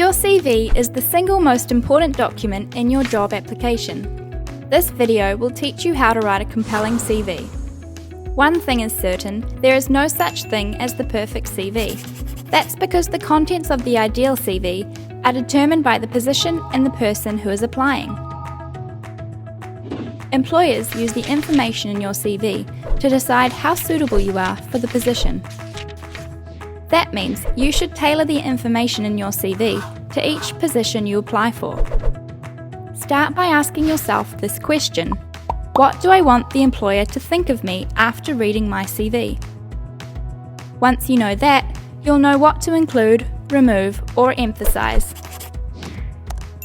Your CV is the single most important document in your job application. This video will teach you how to write a compelling CV. One thing is certain, there is no such thing as the perfect CV. That's because the contents of the ideal CV are determined by the position and the person who is applying. Employers use the information in your CV to decide how suitable you are for the position. That means you should tailor the information in your CV to each position you apply for. Start by asking yourself this question: what do I want the employer to think of me after reading my CV? Once you know that, you'll know what to include, remove, or emphasize.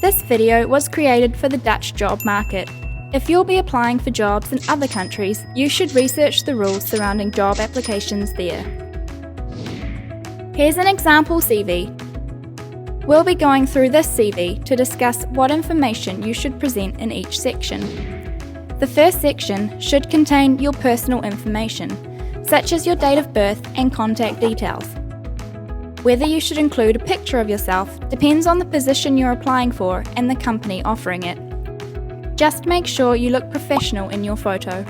This video was created for the Dutch job market. If you'll be applying for jobs in other countries, you should research the rules surrounding job applications there. Here's an example CV. We'll be going through this CV to discuss what information you should present in each section. The first section should contain your personal information, such as your date of birth and contact details. Whether you should include a picture of yourself depends on the position you're applying for and the company offering it. Just make sure you look professional in your photo.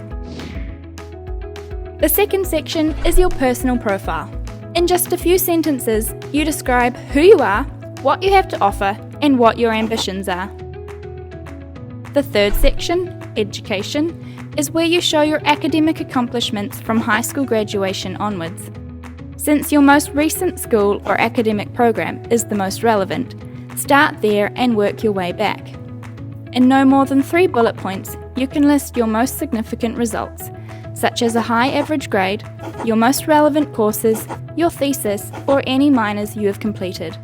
The second section is your personal profile. In just a few sentences, you describe who you are, what you have to offer, and what your ambitions are. The third section, education, is where you show your academic accomplishments from high school graduation onwards. Since your most recent school or academic program is the most relevant, start there and work your way back. In no more than 3 bullet points, you can list your most significant results, such as a high average grade, your most relevant courses, your thesis, or any minors you have completed.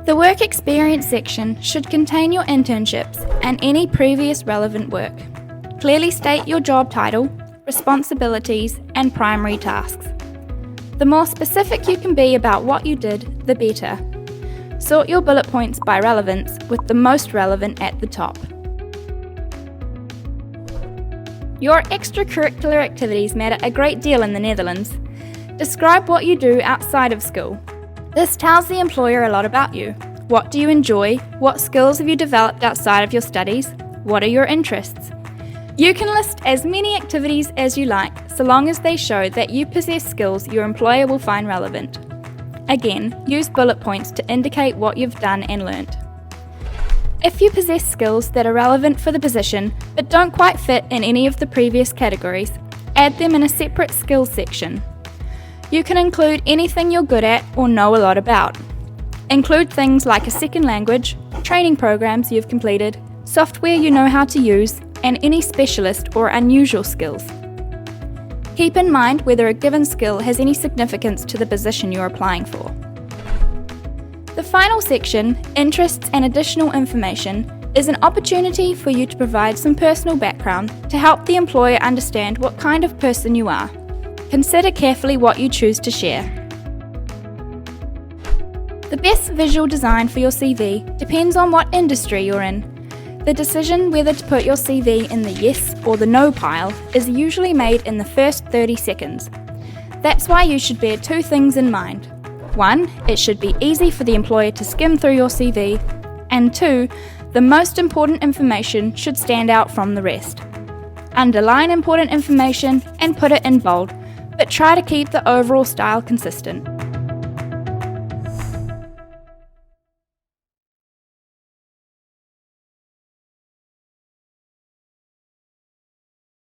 The work experience section should contain your internships and any previous relevant work. Clearly state your job title, responsibilities, and primary tasks. The more specific you can be about what you did, the better. Sort your bullet points by relevance, with the most relevant at the top. Your extracurricular activities matter a great deal in the Netherlands. Describe what you do outside of school. This tells the employer a lot about you. What do you enjoy? What skills have you developed outside of your studies? What are your interests? You can list as many activities as you like, so long as they show that you possess skills your employer will find relevant. Again, use bullet points to indicate what you've done and learnt. If you possess skills that are relevant for the position but don't quite fit in any of the previous categories, add them in a separate skills section. You can include anything you're good at or know a lot about. Include things like a second language, training programs you've completed, software you know how to use, and any specialist or unusual skills. Keep in mind whether a given skill has any significance to the position you're applying for. The final section, interests and additional information, is an opportunity for you to provide some personal background to help the employer understand what kind of person you are. Consider carefully what you choose to share. The best visual design for your CV depends on what industry you're in. The decision whether to put your CV in the yes or the no pile is usually made in the first 30 seconds. That's why you should bear 2 things in mind. 1, it should be easy for the employer to skim through your CV, and 2, the most important information should stand out from the rest. Underline important information and put it in bold, but try to keep the overall style consistent.